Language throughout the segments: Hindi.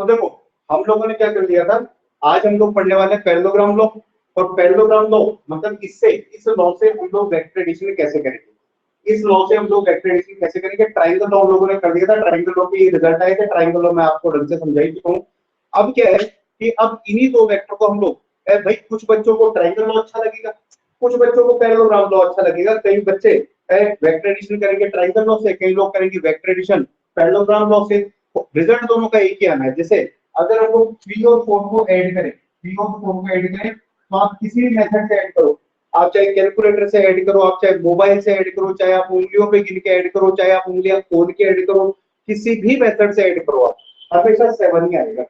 तो देखो हम लोगों ने क्या कर दिया था, आज हम लोग पढ़ने वाले पैरेललोग्राम लॉ। और पैरेललोग्राम लॉ मतलब इस लॉ से हम लोग वेक्टर एडिशन कैसे करेंगे, इस लॉ से हम लोग वेक्टर एडिशन कैसे करेंगे। ट्रायंगल लॉ हम लोगों ने कर दिया था, ट्रायंगल लॉ की रिजल्ट आए थे, ट्रायंगल लॉ मैं आपको ढंग से समझाई चुका हूँ। अब क्या है कि अब इन्हीं दो वेक्टर को हम लोग भाई कुछ बच्चों को ट्रायंगल लॉ अच्छा लगेगा, कुछ बच्चों को पैरेललोग्राम लॉ अच्छा लगेगा। कई बच्चे वेक्टर एडिशन करेंगे ट्रायंगल लॉ से, कई लोग करेंगे वेक्टर एडिशन पैरेललोग्राम लॉ से। रिजल्ट दोनों का एक ही आना है। जैसे अगर हम लोग 3 और 4 को ऐड करें, 3 और 4 को ऐड करें तो आप किसी भी मेथड से ऐड करो, आप चाहे कैलकुलेटर से ऐड करो, आप चाहे मोबाइल से ऐड करो, चाहे आप उंगलियों पे गिन के ऐड करो, चाहे आप उंगलियां खोल के ऐड करो, किसी भी मेथड से ऐड करो, आप हमेशा 7 ही आएगा।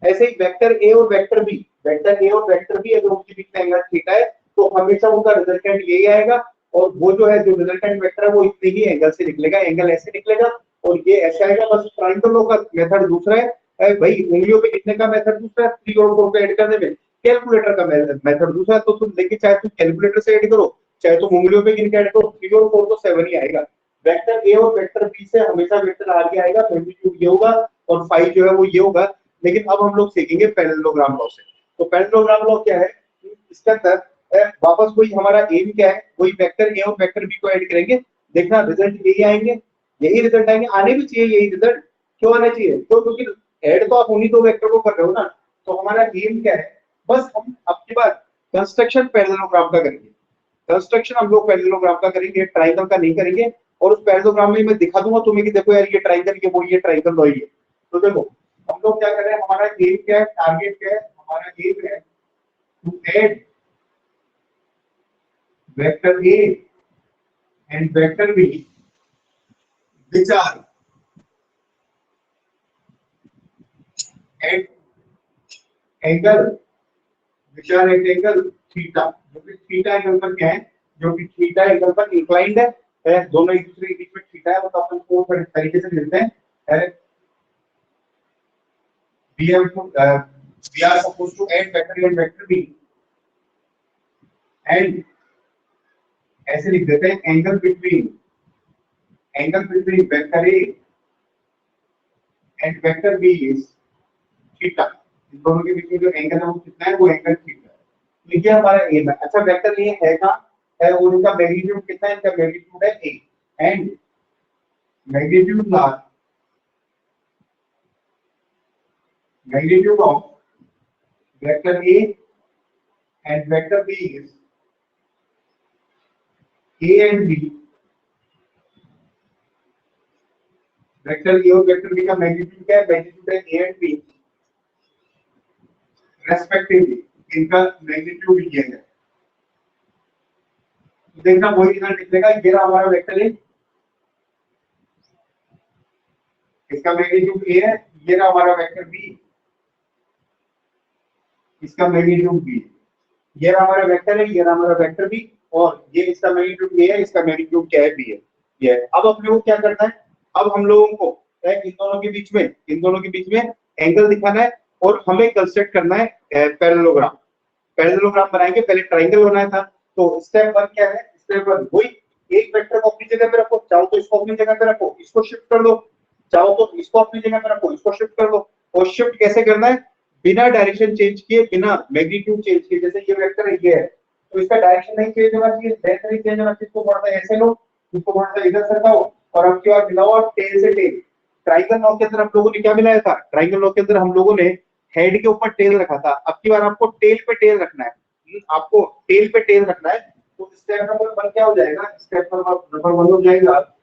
ऐसे ही वेक्टर ए और वेक्टर बी, वेक्टर ए और वेक्टर बी अगर उनके बीच में एंगल थीटा है तो हमेशा उनका रिजल्टेंट यही आएगा। और वो जो है जो रिजल्टेंट वेक्टर है वो इतने ही एंगल से निकलेगा, एंगल ऐसे निकलेगा और ये ऐसे आएगा। बस ट्रायंगल लॉ का मेथड दूसरा है भाई, उंगलियों पे गिनने का मेथड दूसरा है, 3 और 4 को ऐड करने में कैलकुलेटर का मेथड दूसरा है। तो तुम देखिए, चाहे तुम कैलकुलेटर से ऐड करो, चाहे तुम उंगलियों पे गिन के ऐड करो, 3 और 4 तो 7 ही आएगा। वेक्टर ए और वेक्टर बी से हमेशा वेक्टर आर ही आएगा, मैग्नीट्यूड ये होगा और फाई जो है वो ये होगा। लेकिन अब हम लोग सीखेंगे पैरेललोग्राम लॉ से। तो पैरेललोग्राम लॉ क्या है, इसके अंदर वापस वही हमारा एम क्या है, वही वेक्टर ए और वेक्टर बी को ऐड करेंगे, देखना रिजल्ट यही आएंगे, यही रिजल्ट आएंगे, आने भी चाहिए यही रिजल्ट। क्यों आना चाहिए? तो क्योंकि ऐड तो आप उन्हीं दो वेक्टर को कर रहे हो ना। तो हमारा एम क्या है, बस हम अब की बार कंस्ट्रक्शन पैरेललोग्राम का करेंगे, कंस्ट्रक्शन हम लोग पैरेललोग्राम का करेंगे, ट्रायंगल का नहीं करेंगे। और उस पैरेललोग्राम में मैं दिखा दूंगा तुम्हें कि देखो यार ये ट्रायंगल, ये वो, ये ट्रायंगल लो ये। तो देखो हम लोग क्या कर रहे हैं, हमारा एम क्या है, टारगेट क्या है, हमारा एम है to add vector A and vector B which are at angle theta, जो कि थीटा एंगल पर क्या है, जो कि थीटा एंगल पर इंक्लाइंड है, दोनों एक दूसरे के बीच में थीटा है। मतलब अपन को तरीके से मिलते हैं we are supposed to add vector A and vector B and ऐसे लिख देते हैं angle between vector A and vector B is theta. इन दोनों के बीच में जो एंगल है वो कितना है, वो एंगल थीटा है। ये हमारा एम है। अच्छा वेक्टर ये है कहां है, और इनका मैग्नीट्यूड कितना है, इनका मैग्नीट्यूड है a and magnitude of vector a and vector b is a and b। Vector a और वेक्टर b का मैग्नीट्यूड क्या है, मैग्नीट्यूड है a एंड b रेस्पेक्टिवली, इनका मैग्नीट्यूड ये है। तो देखना वही रिजल्ट निकलेगा, ये रहा हमारा वेक्टर ए, इसका मैग्नीट्यूड ए है, ये रहा हमारा वेक्टर बी, इसका मैग्नीट्यूड बी, ये रहा हमारा वेक्टर है, ये रहा हमारा वेक्टर बी, और ये इसका मैग्नीट्यूड ए है, इसका मैग्नीट्यूड क्या है, बी है। ये अब हम लोगों को क्या करना है, अब हम लोगों को इन दोनों के बीच में एंगल दिखाना है और हमें कंस्ट्रक्ट करना है पैरेललोग्राम। पैरेललोग्राम बनाएंगे, पहले ट्रायंगल बनाया था। तो स्टेप 1 क्या है, स्टेप 1 वही एक वेक्टर को अपनी जगह पे रखो, चाहो तो इसको अपनी जगह पे रखो, इसको शिफ्ट कर दो, चाहो तो इसको अपनी जगह पे रखो, इसको शिफ्ट कर दो। और शिफ्ट कैसे करना है, बिना डायरेक्शन चेंज किए, बिना मैग्नीट्यूड चेंज किए। जैसे ये वेक्टर है, ये है, तो इसका डायरेक्शन नहीं चेंज होना चाहिए, लेंथ नहीं चेंज होना चाहिए, इसको थोड़ा सा ऐसे लो, इसको थोड़ा सा इधर सरकाओ और अब की बार मिलाओ आप टेल से टेल। ट्रायंगल लॉ के अंदर हम लोगों ने क्या मिलाया था, ट्रायंगल लॉ के अंदर हम लोगों ने हेड के ऊपर टेल रखा था। अब की बार आपको टेल पे टेल रखना है, आपको टेल पे टेल रखना है। तो स्टेप नंबर 1 क्या हो जाएगा, स्टेप नंबर 1 हो जाएगा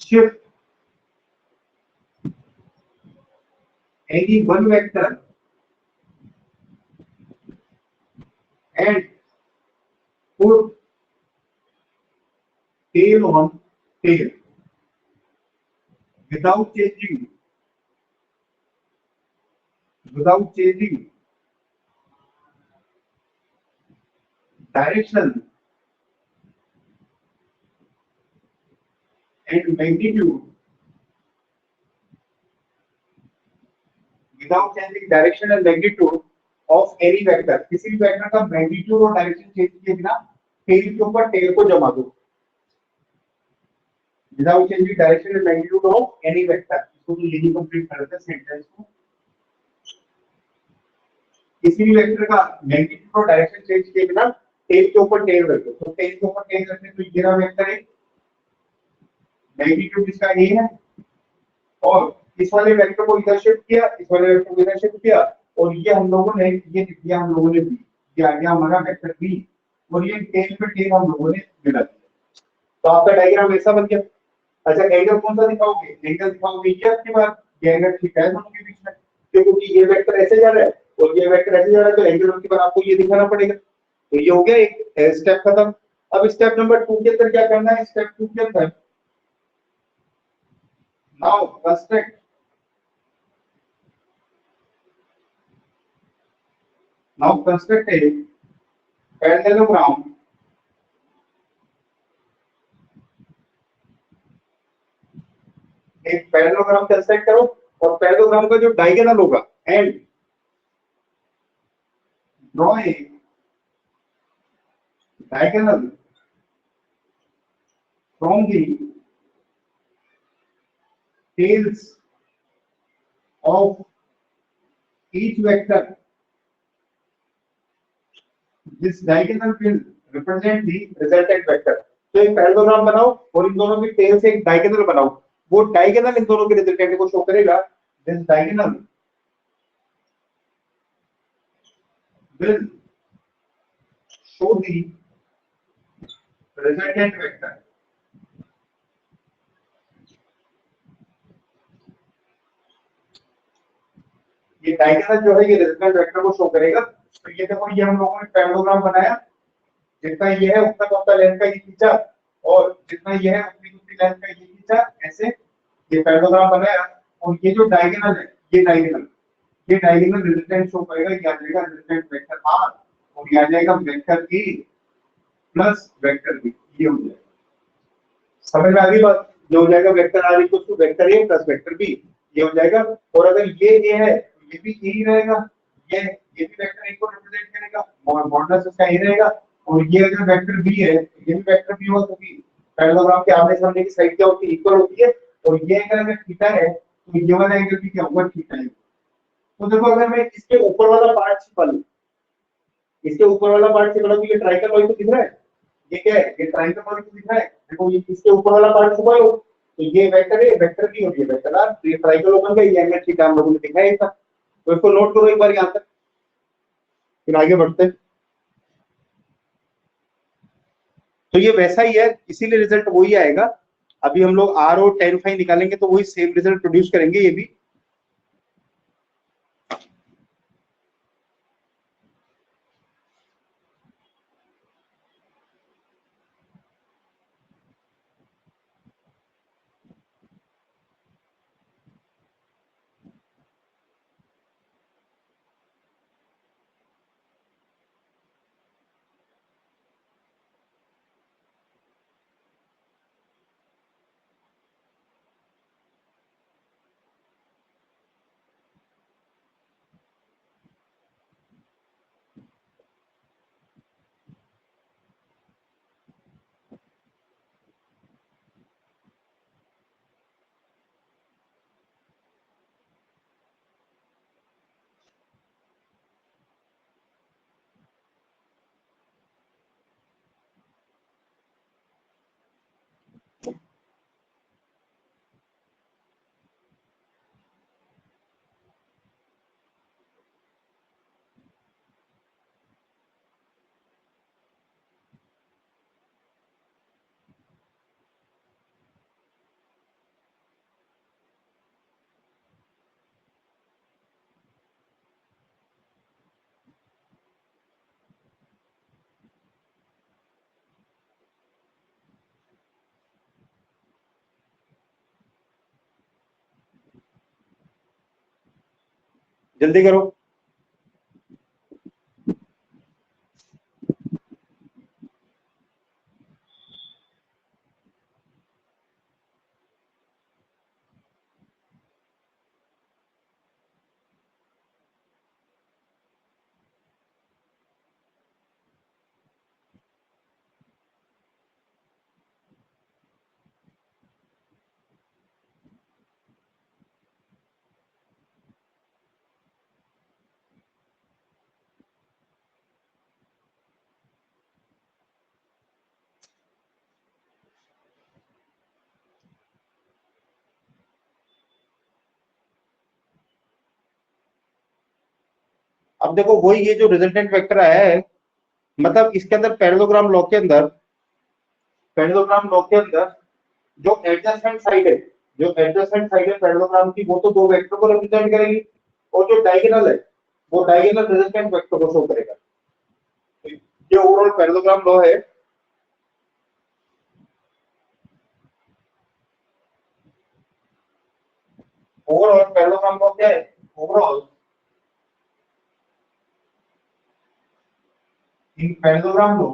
shift any one vector and put tail on tail without changing direction and magnitude, without changing direction and magnitude of any vector। किसी भी वेक्टर का मैग्नीट्यूड और डायरेक्शन चेंज किए बिना टेल के ऊपर टेल को जमा दो, without changing direction and magnitude of any vector। इसको तो यही कंप्लीट कर देते हैं सेंटेंस को। किसी भी वेक्टर का मैग्नीट्यूड और डायरेक्शन चेंज किए बिना टेल के ऊपर टेल रख दो, तो टेल के ऊपर टेल रखने तो ये रहा वेक्टर है, मैग्नीट्यूड इसका ये है, और इस वाले वेक्टर को इधर शिफ्ट किया, इस वाले वेक्टर को इधर शिफ्ट किया, और ये हम लोगों ने ये लिख दिया हम लोगों ने बी, ये आ गया हमारा वेक्टर बी, और ये टेल पे टेल हम लोगों ने मिला दिया। तो आपका डायग्राम ऐसा बन गया। अच्छा एंगल कौन सा दिखाओगे, एंगल दिखाओगे ये आपके पास, ये एंगल ठीक है दोनों के बीच में, क्योंकि ये वेक्टर ऐसे जा रहा है और ये वेक्टर ऐसे जा रहा है, तो एंगल के बाद आपको ये दिखाना पड़ेगा। तो ये हो गया एक स्टेप खत्म। अब स्टेप नंबर 2 के अंदर क्या करना है, स्टेप 2 के अंदर नाउ कंस्ट्रक्ट a parallelogram एक पैरेललोग्राम कंस्ट्रक्ट करो, और पैरेललोग्राम का जो डायगोनल होगा and draw a diagonal from the tails of each vector. This diagonal will represent the resultant vector. तो एक पैरेललोग्राम बनाओ और इन दोनों की टेल से एक डायगोनल बनाओ, वो डायगोनल इन दोनों के रिजल्टेंट को शो करेगा। This diagonal will show the resultant vector. ये डायगोनल जो है ये रिजल्टेंट वेक्टर को शो करेगा। तो ये देखो ये हम लोगों ने पैरेललोग्राम बनाया, जितना ये है उतना उतना लेंथ का ये खींचा, और जितना ये है उतनी उतनी लेंथ का ये खींचा, ऐसे ये पैरेललोग्राम बनाया। और ये जो डायगोनल है ये डायगोनल रिजल्टेंट शो करेगा, ये आ जाएगा रिजल्टेंट वेक्टर आर, और ये आ जाएगा vector A plus vector B, ये हो जाएगा। समझ में आ गई बात, ये हो जाएगा vector R equal to vector A plus vector B, ये हो जाएगा। और अगर ये ए है तो ये भी ए ही रहेगा, ये भी वेक्टर ए को रिप्रेजेंट करेगा और मॉडुलस इसका ए रहेगा। और ये अगर वेक्टर बी है तो ये भी वेक्टर बी होगा, क्योंकि पैरेललोग्राम के आमने सामने की साइड क्या होती है, इक्वल होती है। और ये अगर थीटा है तो ये वाला एंगल भी क्या होगा, थीटा है। तो देखो अगर मैं इसके ऊपर वाला पार्ट छिपा लूं, इसके ऊपर वाला पार्ट छिपा लूं, तो ये ट्राइंगल तो दिख रहा है, ये क्या है, ये ट्रायंगल पर दिख रहा है। देखो ये इसके ऊपर वाला पार्ट छुपा हो, तो ये वेक्टर है, वेक्टर भी और ये वेक्टर आर, तो ये ट्रायंगल बन गया, ये एंगल थीटा हम लोगों ने दिखाया था। तो इसको नोट करो एक बार यहां तक, फिर आगे बढ़ते हैं। तो ये वैसा ही है, इसीलिए रिजल्ट वही आएगा। अभी हम लोग आर और tan फाई निकालेंगे तो वही सेम रिजल्ट प्रोड्यूस करेंगे ये भी। जल्दी करो। अब देखो वही ये जो रिजल्टेंट वेक्टर आया है, मतलब इसके अंदर पैरेललोग्राम लॉ के अंदर जो एडजेसेंट साइड है, पैरेललोग्राम की, वो तो दो वेक्टर को रिप्रेजेंट करेगी, और जो डायगोनल है वो डायगोनल रिजल्टेंट वेक्टर को शो करेगा। ये ओवरऑल पैरेललोग्राम लॉ है। ओवरऑल पैरेललोग्राम लॉ क्या है? ओवरऑल इन पैरेललोग्राम लॉ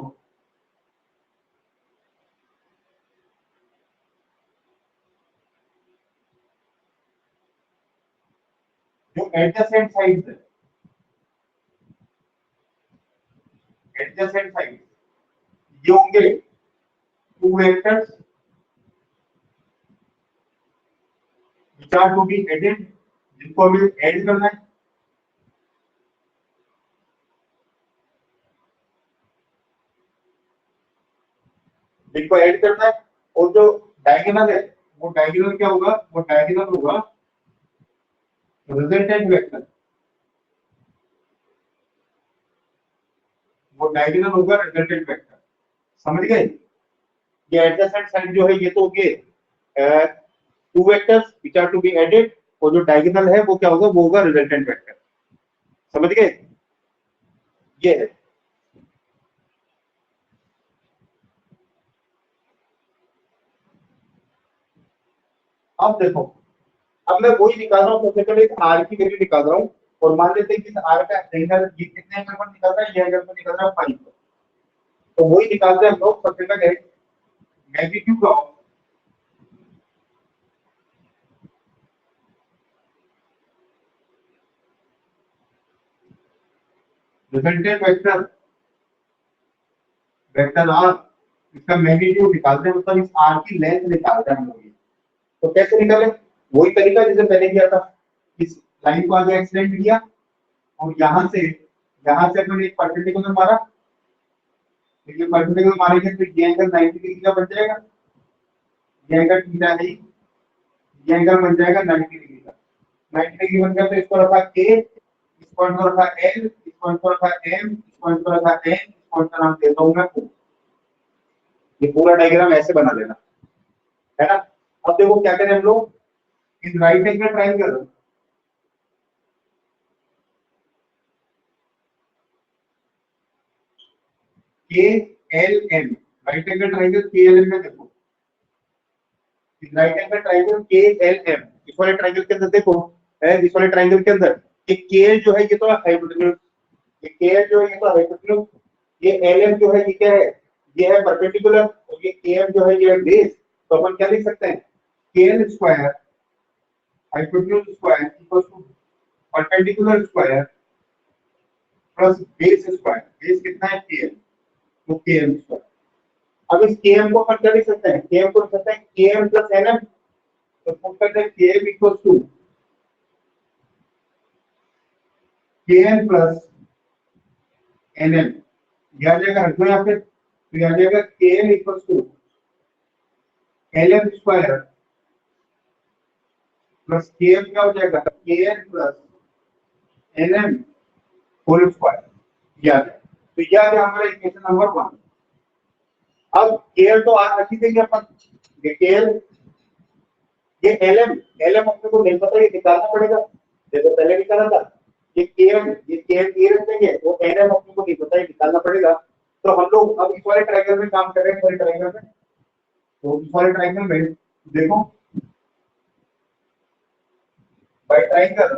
जो एडजेसेंट साइड्स है, ये होंगे two vectors which are to be added, जिनको हमें ऐड करना है, और जो डायगोनल है वो डायगोनल क्या होगा? वो डायगोनल होगा रिजल्टेंट वेक्टर, समझ गए? ये एडजेसेंट साइड जो है ये तो होंगे two vectors which are to be added, और जो डायगोनल है वो क्या होगा? वो होगा रिजल्टेंट वेक्टर। समझ गए? ये है। अब देखो, अब मैं वही निकाल रहा हूँ, सबसे पहले एक आर की वैल्यू निकाल रहा हूँ, और मान लेते हैं कि इस आर का एंगल ये कितने एंगल पर निकल रहा है? ये एंगल पर निकल रहा है 5 पर। तो वही निकालते हैं हम लोग। सबसे पहले magnitude of resultant vector R, इसका मैग्नीट्यूड निकालते हैं, मतलब इस आर की लेंथ निकालते हैं हम लोग। तो कैसे निकाले? वही तरीका जिसे मैंने किया था। इस लाइन को आगे एक्सटेंड किया, और यहां से अपन एक परपेंडिकुलर मारा। तो ये परपेंडिकुलर मारेंगे तो ये एंगल 90 डिग्री का बन जाएगा। ये एंगल थीटा है, ये एंगल बन जाएगा 90 डिग्री का। 90 डिग्री बन गया तो इसको रखा k, इस पॉइंट को रखा l, इस पॉइंट को रखा m, इस पॉइंट को रखा n, इस पॉइंट का नाम देता हूं मैं O। ये पूरा डायग्राम ऐसे बना लेना, है ना? अब देखो क्या करें हम लोग, इस right angle triangle K L M, right angle triangle K L M में देखो, इस right angle triangle K L M, इस वाले ट्रायंगल के अंदर देखो, इस वाले ट्रायंगल के अंदर ये के एल जो है ये तो हाइपोटेन्यूज, ये के एल जो है ये तो हाइपोटेन्यूज, ये एल एम जो है ये क्या है? ये है परपेंडिकुलर, और ये के एम जो है ये है बेस। तो अपन क्या लिख सकते हैं? K L square hypotenuse square equals to perpendicular square plus base square. Base कितना है? के एल, तो के एल स्क्वायर। अब इस km को अपन क्या लिख सकते हैं? km को लिख सकते हैं km प्लस nm। तो पुट करते हैं km equals to km plus nm। यह आ जाएगा, हटो यहाँ पे, तो यह आ जाएगा km equals to lm square plus km क्या हो जाएगा? km plus nm whole square. यह आ जाएगा। तो यह आ गया हमारा इक्वेशन नंबर 1। अब kl तो आज रखी देंगे अपन, ये kl, ये lm, अपने को नहीं पता, ये निकालना पड़ेगा। देखो पहले निकाला था, ये km, ये kl ये रख देंगे, वो nm अपने को नहीं पता, ये निकालना पड़ेगा। तो हम लोग अब इस वाले ट्रायंगल में काम कर रहे हैं, इस वाले ट्रायंगल में। तो इस वाले ट्रायंगल में देखो, बाय ट्रायंगल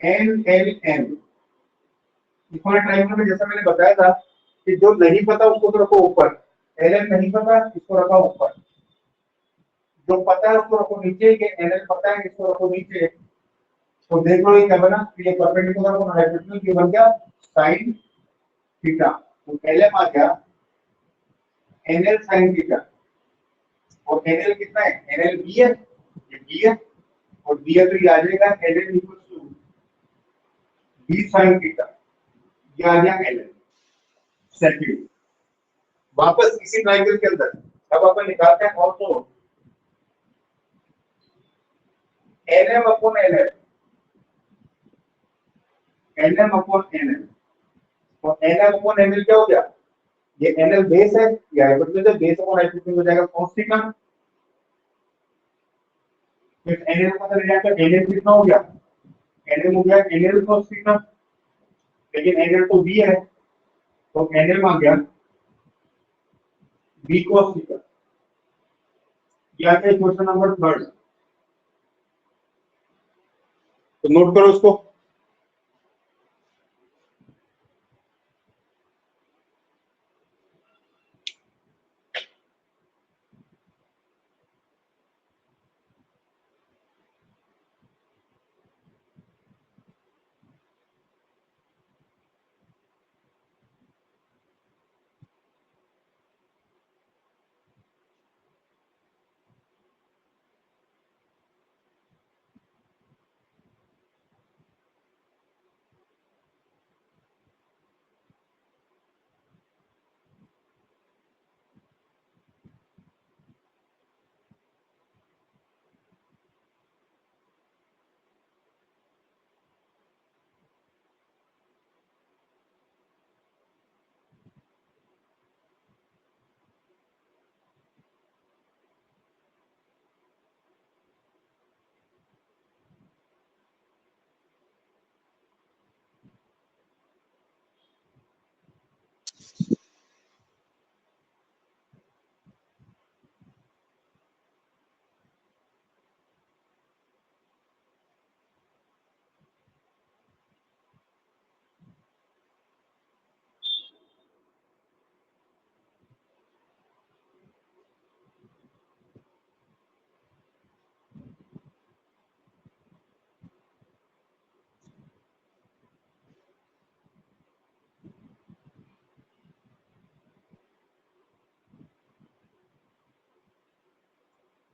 NLM, इस वाले ट्रायंगल में जैसा मैंने बताया था कि जो नहीं पता उसको तो रखो ऊपर, LM नहीं पता इसको रखो ऊपर, जो पता है उसको रखो नीचे, ये NL पता है इसको रखो नीचे। तो देख लो ये क्या बना, ये परपेंडिकुलर को हाइपोटेन्यूज ये बन गया sin थीटा। तो LM आ गया NL sin थीटा, और NL कितना है? NL B है, ये B है, और B है तो ये आ जाएगा NL equals to B sin theta. ये आ गया LL सेकंड। वापस इसी ट्रायंगल के अंदर अब अपन निकालते हैं और तो NM upon LL, nm upon nl, और nm अपॉन nl क्या हो गया, ये nl बेस है, या हाइपोटेन्यूज बेस अपॉन हाइपोटेन्यूज हो जाएगा cos थीटा। फिर nl का पता चला nl कितना हो गया, nl हो गया nl cos थीटा, लेकिन nl तो v है, तो nl आ गया v cos थीटा। क्या है क्वेश्चन नंबर 3, तो नोट करो उसको।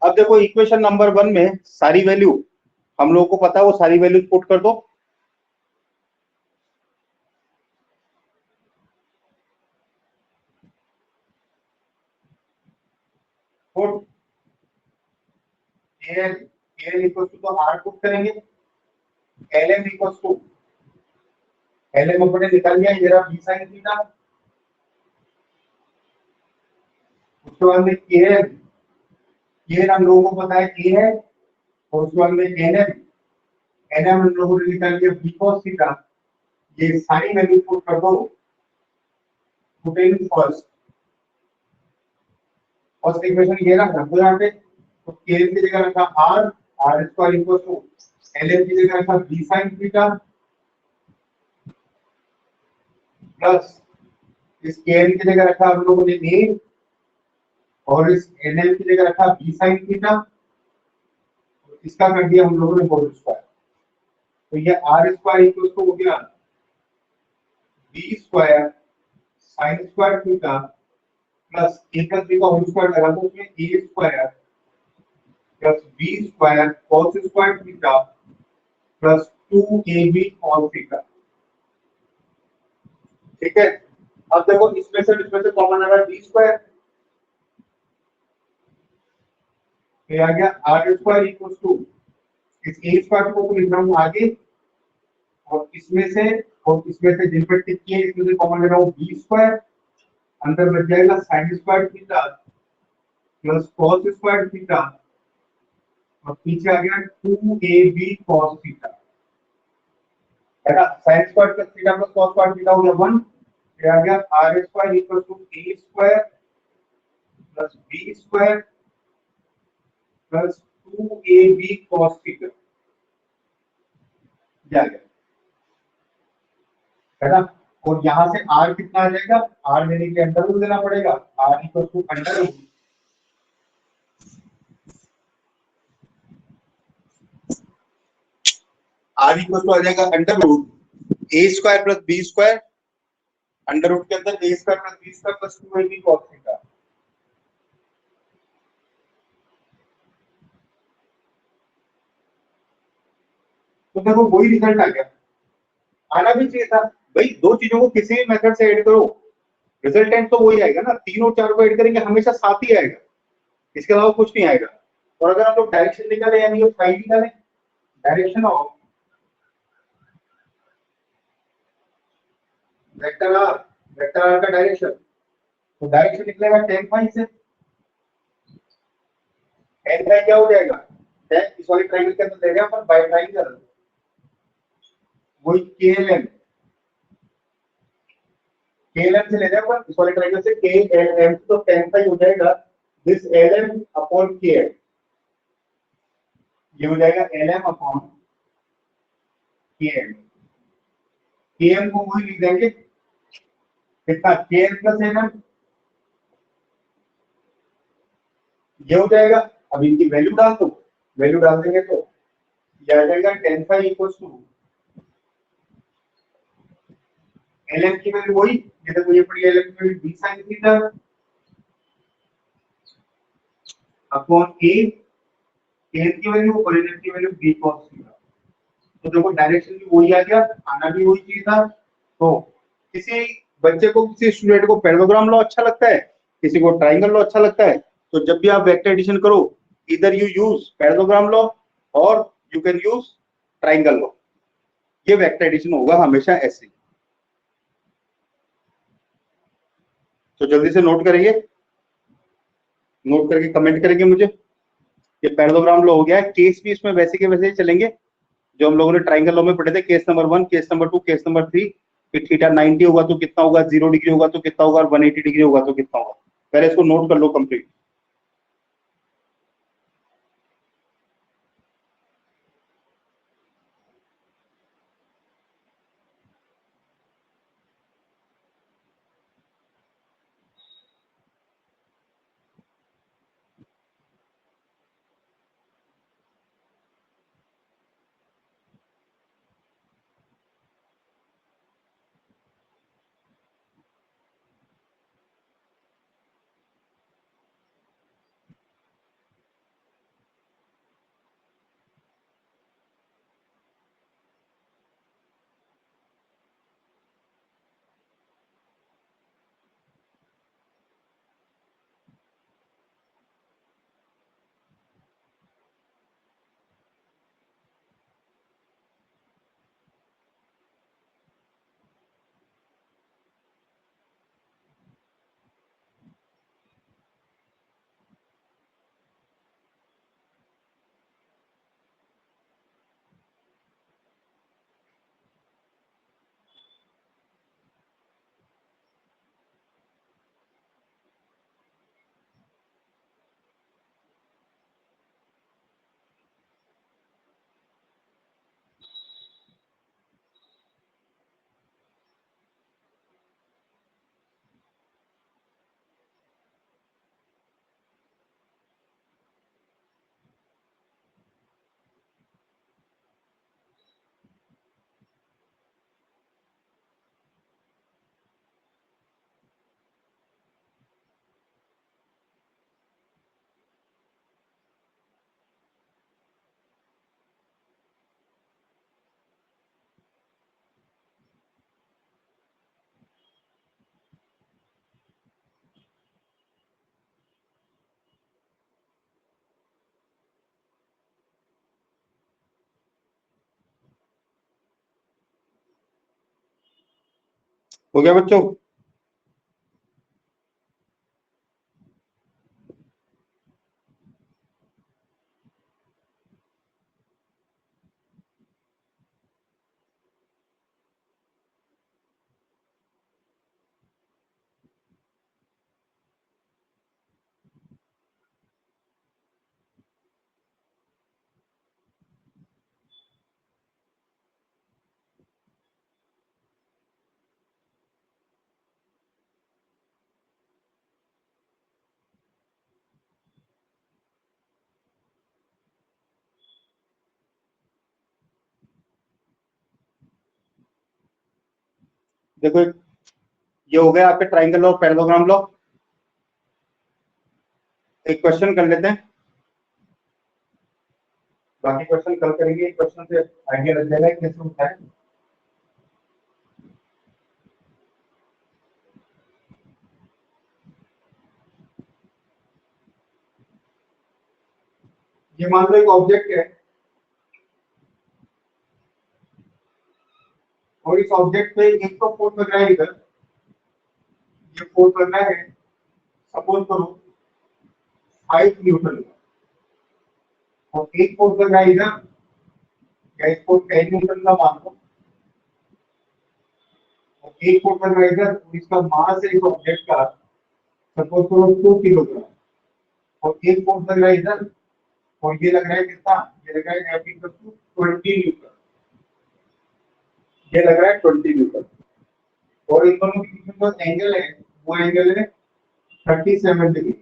अब देखो इक्वेशन नंबर 1 में सारी वैल्यू हम लोगों को पता है, वो सारी वैल्यू पुट कर दो। पुट एल इक्वल टू तो आर पुट करेंगे, L M equal to L M अपने निकाल लिया, ये रहा बी साइन थीटा, उसके बाद में के एन हम लोगों को पता है के है, और उसके बाद में एन एम हम लोगों ने निकाल लिया बी कॉस थीटा। ये सारी वैल्यू पुट कर दो, पुटिंग फर्स्ट फर्स्ट इक्वेशन ये रखा तो यहाँ पे, तो के एन की जगह रखा R, R square equal to L M की जगह रखा बी साइन थीटा, प्लस इस के एन की जगह रखा हम लोगों ने ए, और इस एन एल की जगह रखा बी साइन थीटा, इसका कर दिया हम लोगों ने होल स्क्वायर। तो ये आर स्क्वायर इक्वल टू हो गया B square sine square theta plus A plus B का होल स्क्वायर लगा दो, उसमें A square plus B square cos square theta plus 2ab cos theta. ठीक है, अब देखो इसमें से कॉमन आ रहा है बी स्क्वायर, ये आ गया आर स्क्वायर इक्वल टू इस ए स्क्वायर को लिख रहा हूं आगे, और इसमें से जिन पर टिक किए इसमें से कॉमन ले रहा हूं बी स्क्वायर, अंदर बच जाएगा sign square theta plus cos square theta, और पीछे आ गया 2ab cos थीटा, है ना। sin square plus theta plus cos square theta हो गया 1, ये आ गया r square equal to a square plus b square plus 2ab cos theta, ये आ गया, है ना। और यहां से r कितना आ जाएगा, r लेने के लिए अंडर रूट देना पड़ेगा, r equal to under root R equal to आ जाएगा under root A square plus B square, under root के अंदर A square plus B square plus 2ab cos theta. तो देखो वही रिजल्ट आ गया, आना भी चाहिए था भाई। दो चीजों को किसी भी मेथड से ऐड करो, रिजल्टेंट तो वही आएगा ना, 3 और 4 को ऐड करेंगे हमेशा 7 ही आएगा, इसके अलावा कुछ नहीं आएगा। और अगर हम लोग डायरेक्शन निकाले यानी साइड निकाले, डायरेक्शन ऑफ वेक्टर आर का डायरेक्शन, तो डायरेक्शन निकलेगा tan फाई से। tan फाई क्या हो जाएगा, tan इस वाले ट्रायंगल के अंदर ले रहे हैं अपन बाय ट्रायंगल, वही KLM, KLM से ले रहे हैं अपन इस वाले ट्रायंगल से KLM, तो tan फाई हो जाएगा दिस LM अपॉन KL, ये हो जाएगा LM अपॉन KM। KM को वही लिख देंगे कितना, KL प्लस LM, ये हो जाएगा। अब इनकी वैल्यू डाल दो, वैल्यू डाल देंगे तो ये आ जाएगा tan phi equals to LM की वैल्यू वही, ये देखो ये पड़ी LM की value d sin theta upon a, KL की वैल्यू और LM की वैल्यू d cos थीटा। तो देखो डायरेक्शन भी वही आ गया, आना भी वही चीज था। तो किसी बच्चे को, किसी स्टूडेंट को पैरेललोग्राम लॉ अच्छा लगता है, किसी को ट्रायंगल लॉ अच्छा लगता है, तो जब भी आप वेक्टर एडिशन करो, इधर यू यूज पैरेललोग्राम लॉ और you can use triangle law. ये वेक्टर एडिशन होगा हमेशा ऐसे। तो जल्दी से नोट करेंगे, नोट करके कमेंट करेंगे मुझे। ये पैरेललोग्राम लॉ हो गया है। केस भी इसमें वैसे के वैसे ही चलेंगे जो हम लोगों ने ट्रायंगल लॉ में पढ़े थे, case number 1, case number 2, case number 3, कि थीटा 90 होगा तो कितना होगा, 0 डिग्री होगा तो कितना होगा, और 180 डिग्री होगा तो कितना होगा। पहले इसको नोट कर लो कंप्लीट। हो गया बच्चों? देखो ये हो गया आपके ट्रायंगल लॉ, पैरेललोग्राम लॉ। एक क्वेश्चन कर लेते हैं, बाकी क्वेश्चन कल करेंगे। एक क्वेश्चन से आइडिया लग जाएगा कैसे होता है। ये मान लो एक ऑब्जेक्ट है और इस इस ऑब्जेक्ट पे एक तो फोर्स लग रहा है इधर, ये फोर्स लग रहा है सपोज करो 5 न्यूटन का, और एक फोर्स लग रहा है इधर, या एक फोर्स 10 न्यूटन का मान लो, और एक फोर्स लग रहा है इधर, तो इसका मास है इस ऑब्जेक्ट का सपोज करो 2 किलोग्राम, और एक फोर्स लग रहा है इधर, और ये लग रहा है कितना, ये लग रहा है F इक्वल टू 20 न्यूटन, ये लग रहा है 20 न्यूटन, और इन दोनों के बीच में जो एंगल है वो एंगल है 37 डिग्री।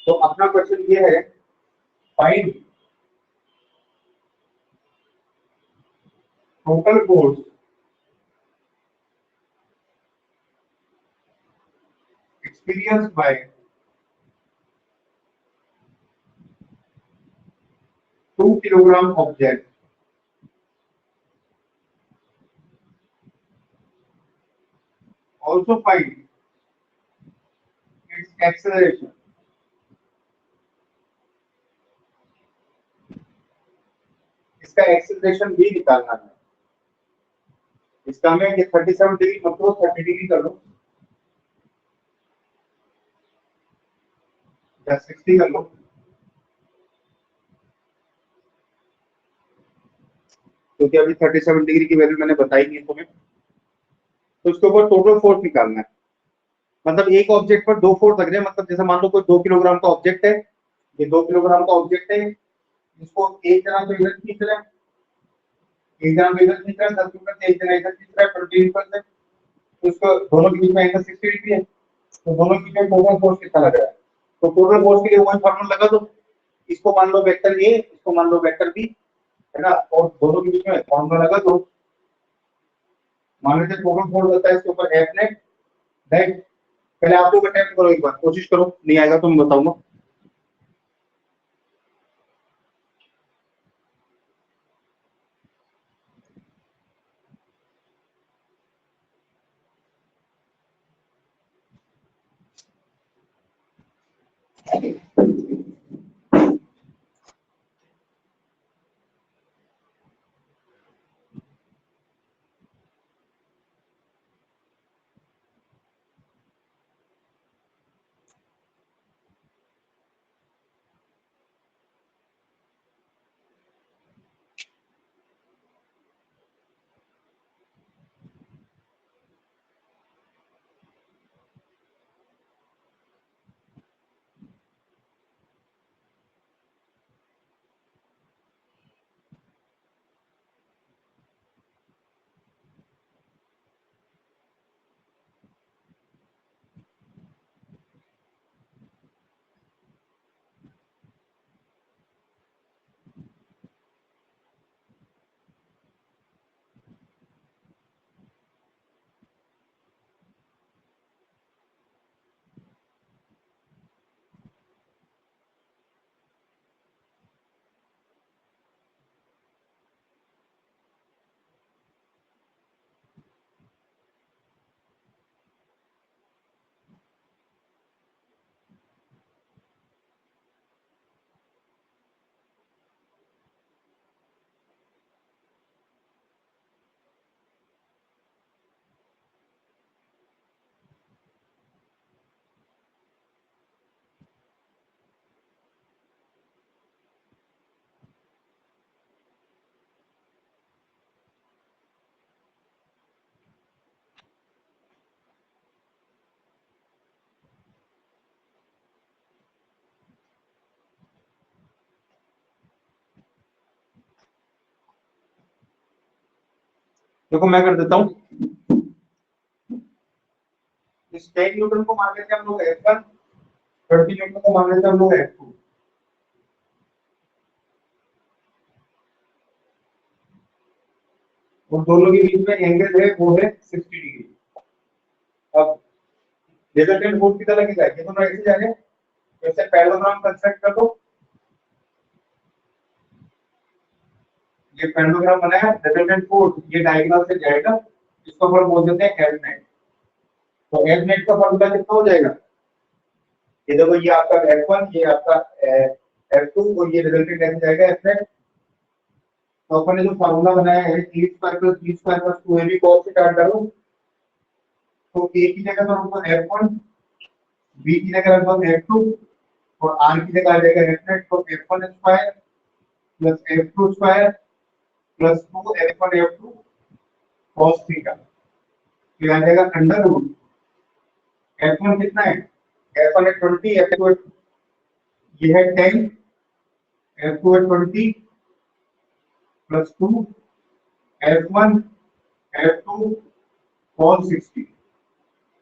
तो अपना क्वेश्चन ये है, find total force experienced by 2 kilogram object also find its acceleration। इसका एक्सेलरेशन भी निकालना है। इसका में ये 37 डिग्री मतलब 30 डिग्री कर लो या 60 कर लो, क्योंकि अभी 37 डिग्री की वैल्यू मैंने बताई नहीं तुम्हें। तो उसके ऊपर टोटल फोर्स निकालना है, मतलब एक ऑब्जेक्ट पर दो फोर्स लग रहे हैं, मतलब जैसे मान लो कोई 2 किलोग्राम का ऑब्जेक्ट है, ये 2 किलोग्राम का ऑब्जेक्ट है, इसको एक जना तो इधर खींच रहा है, एक जना तो इधर खींच रहा है 10 न्यूटन से, एक जना इधर खींच रहा है 20 न्यूटन से, तो इसको दोनों के बीच में एंगल 60 डिग्री है, तो दोनों के बीच में टोटल फोर्स कितना लग रहा है। तो टोटल फोर्स के लिए वही फार्मूला लगा दो, इसको मान लो वेक्टर ए, इसको मान लो वेक्टर बी, है ना, और दोनों के बीच में फार्मूला लगा दो। मान लीजिए टोटल फोर्स होता है इसके ऊपर एफ नेट, राइट। पहले आप लोग अटेम्प्ट करो, एक बार कोशिश करो, नहीं आएगा तो मैं बताऊंगा। देखो मैं कर देता हूँ, इस 10 न्यूटन को मान लेते हैं हम लोग F1, 30 न्यूटन को मान लेते हैं हम लोग F2, और दोनों के बीच में एंगल है वो है 60 डिग्री। अब रिजल्टेंट फोर्स की तरह की जाएगी, दोनों ऐसे जा रहे हैं, वैसे पैरेललोग्राम कंस्ट्रक्ट कर दो। ये पैरेललोग्राम बनाया, रिजल्टेंट फोर्स ये डायगोनल से जाएगा, इसको हम बोल देते हैं F नेट। तो F नेट का फॉर्मूला कितना हो जाएगा, ये देखो, ये आपका F1, ये आपका F2, और ये रिजल्टेंट ऐसे जाएगा F नेट, तो अपन ने जो फार्मूला बनाया है a square plus b square plus 2ab cos से काट डालो, तो a की जगह पर होगा f1, b की जगह होगा f2 और r की जगह आ जाएगा f नेट, तो f1 square plus f2 square plus 2 f1 f2 cos theta, तो आ जाएगा अंडर रूट f1 कितना है, f1 है 20, f2 ये है 10, f2 है 20 plus 2 f1 f2 cos 60,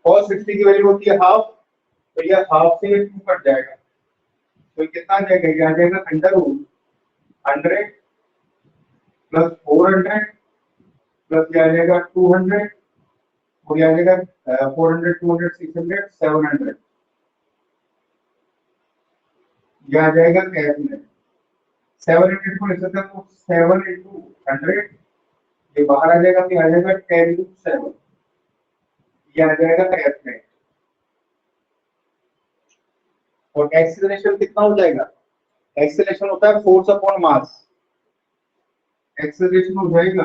cos 60 की वैल्यू होती है हाफ, तो ये हाफ से 2 कट जाएगा, तो ये कितना आ जाएगा, ये आ जाएगा अंडर रूट 100 प्लस 400 प्लस ये आ जाएगा 200 और ये आ जाएगा 400 200 600 700, ये आ जाएगा कैश में 700 को लिख सकते हैं, तो 7 into 100 ये बाहर आ जाएगा, फिर आ जाएगा 10 into 7, ये आ जाएगा कैश में। और एक्सीलरेशन कितना हो जाएगा, एक्सीलरेशन होता है फोर्स अपॉन मास, एक्सीलरेशन हो जाएगा,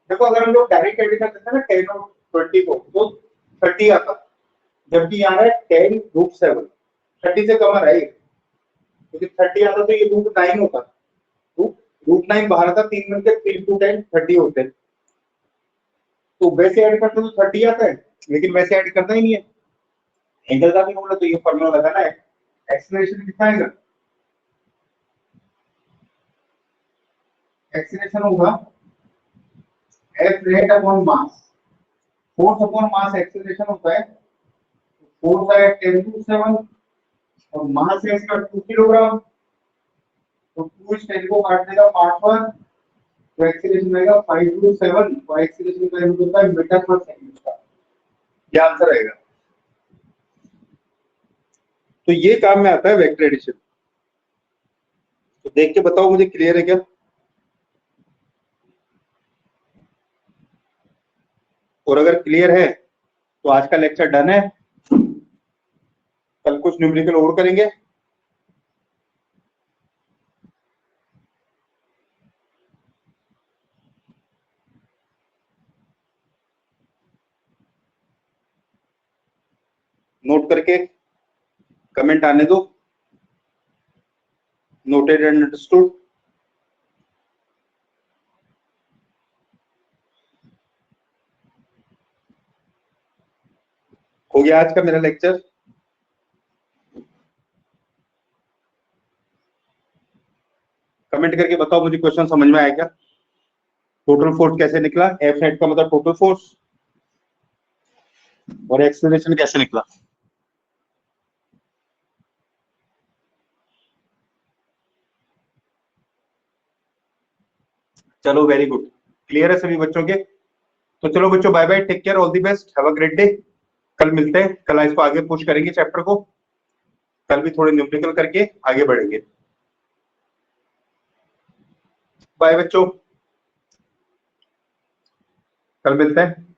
देखो अगर हम लोग डायरेक्ट एडिशन करते हैं ना 10 और 20 को तो 30 आता, जबकि यहाँ है 10 रूट 7, 30 से कम आ रहा है, क्योंकि 30 आता तो ये रूट 9 होता, रूट 9 बाहर आता, 3 में से 3 to 10 30 होते, तो वैसे ऐड करते तो 30 आता है, लेकिन वैसे ऐड करना ही नहीं है, एंगल का भी बोला तो ये फॉर्मूला लगाना है, एक्सीलरेशन कितना आएगा, एक्सीलरेशन होगा F rate upon mass, force upon mass acceleration होता है, फोर्स है 10 to 7 और मास है इसका 2 किलोग्राम, तो 2 इस 10 को काट देगा 5 पर, तो एक्सीलरेशन आएगा 5 to 7, तो एक्सीलरेशन का यूनिट होता है मीटर पर सेकंड का, ये आंसर आएगा। तो ये काम में आता है वेक्टर एडिशन, तो देख के बताओ मुझे क्लियर है क्या, और अगर क्लियर है तो आज का लेक्चर डन है, कल कुछ न्यूमेरिकल और करेंगे। नोट करके कमेंट आने दो, नोटेड एंड अंडरस्टूड। हो गया आज का मेरा लेक्चर, कमेंट करके बताओ मुझे क्वेश्चन समझ में आया क्या, टोटल फोर्स कैसे निकला, एफ नेट का मतलब टोटल फोर्स, और एक्सीलरेशन कैसे निकला। चलो वेरी गुड, क्लियर है सभी बच्चों के, तो चलो बच्चों bye bye, take care, all the best, have a great day, कल मिलते हैं, कल इसको आगे पुश करेंगे चैप्टर को, कल भी थोड़े न्यूमेरिकल करके आगे बढ़ेंगे। बाय बच्चों, कल मिलते हैं।